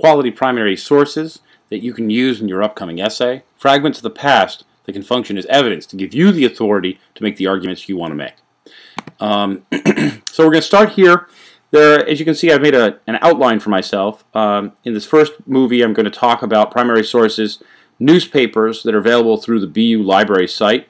quality primary sources that you can use in your upcoming essay, fragments of the past that can function as evidence to give you the authority to make the arguments you want to make. So we're going to start here. As you can see, I've made an outline for myself. In this first movie, I'm going to talk about primary sources, newspapers that are available through the BU Library site.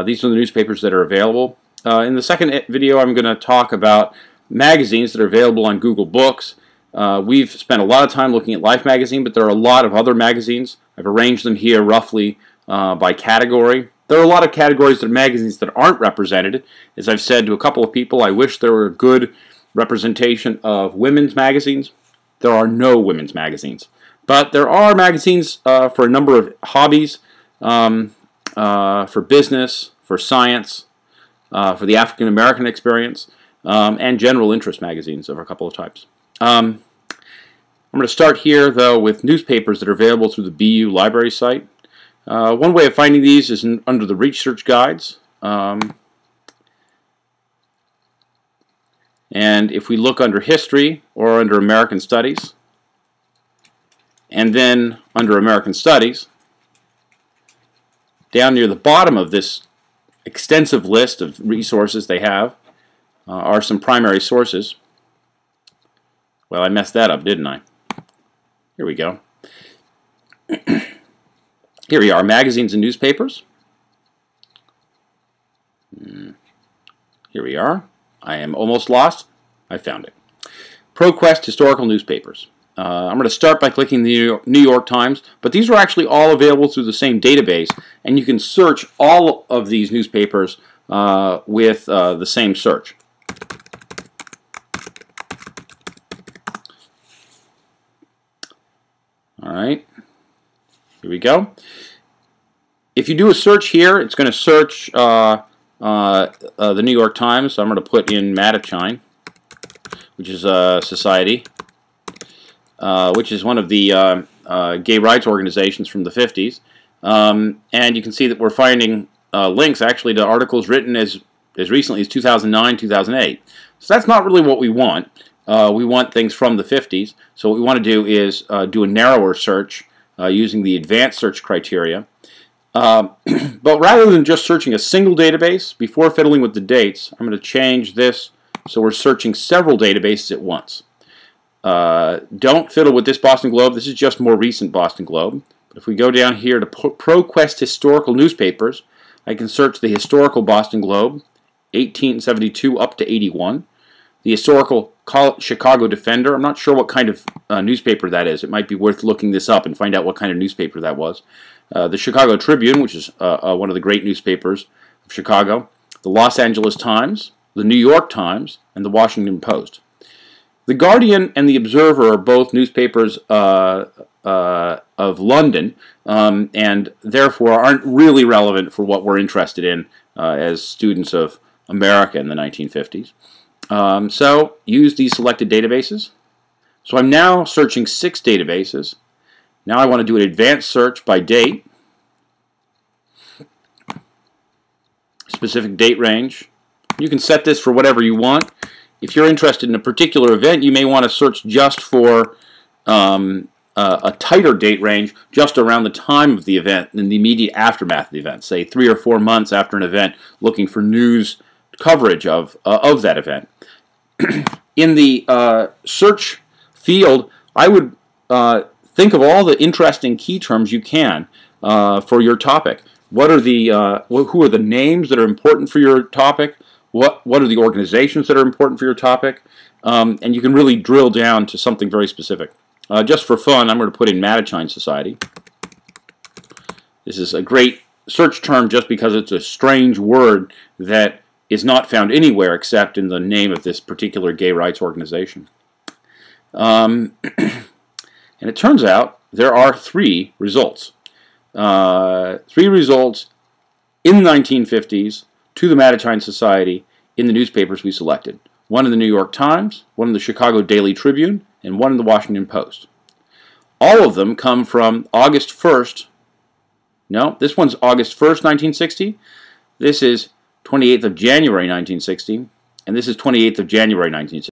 These are the newspapers that are available. In the second video, I'm going to talk about magazines that are available on Google Books. We've spent a lot of time looking at Life magazine, but there are a lot of other magazines. I've arranged them here roughly by category. There are a lot of categories of magazines that aren't represented. As I've said to a couple of people, I wish there were a good representation of women's magazines. There are no women's magazines. But there are magazines for a number of hobbies, for business, for science, for the African American experience, and general interest magazines of a couple of types. I'm going to start here, though, with newspapers that are available through the BU Library site. One way of finding these is under the research guides. And if we look under history or under American Studies, and then under American Studies, down near the bottom of this extensive list of resources they have are some primary sources. Well, I messed that up, didn't I? Here we go. Here we are, magazines and newspapers. Here we are. I am almost lost. I found it. ProQuest historical newspapers. I'm going to start by clicking the New York Times, but these are actually all available through the same database, and you can search all of these newspapers with the same search. All right, here we go. If you do a search here, it's going to search the New York Times. So I'm going to put in Mattachine, which is a society, which is one of the gay rights organizations from the 50s. And you can see that we're finding links actually to articles written as recently as 2009, 2008. So that's not really what we want. We want things from the 50s. So what we want to do is do a narrower search using the advanced search criteria. But rather than just searching a single database, before fiddling with the dates, I'm going to change this so we're searching several databases at once. Don't fiddle with this Boston Globe. This is just more recent Boston Globe. But if we go down here to ProQuest historical newspapers, I can search the historical Boston Globe, 1872 up to 81. The historical Chicago Defender. I'm not sure what kind of newspaper that is. It might be worth looking this up and find out what kind of newspaper that was. The Chicago Tribune, which is one of the great newspapers of Chicago. The Los Angeles Times, the New York Times, and the Washington Post. The Guardian and the Observer are both newspapers of London, and therefore aren't really relevant for what we're interested in as students of America in the 1950s. So use these selected databases. So I'm now searching 6 databases. Now I want to do an advanced search by date, specific date range. You can set this for whatever you want. If you're interested in a particular event, you may want to search just for a tighter date range just around the time of the event and the immediate aftermath of the event, say 3 or 4 months after an event, looking for news coverage of that event. In the search field, I would think of all the interesting key terms you can for your topic. What are the who are the names that are important for your topic? What are the organizations that are important for your topic? And you can really drill down to something very specific. Just for fun, I'm going to put in Mattachine Society. This is a great search term just because it's a strange word that is not found anywhere except in the name of this particular gay rights organization. And it turns out there are 3 results. 3 results in the 1950s to the Mattachine Society in the newspapers we selected. One in the New York Times, one in the Chicago Daily Tribune, and one in the Washington Post. All of them come from August 1st. No, this one's August 1st, 1960. This is 28th of January, 1960. And this is 28th of January, 1960.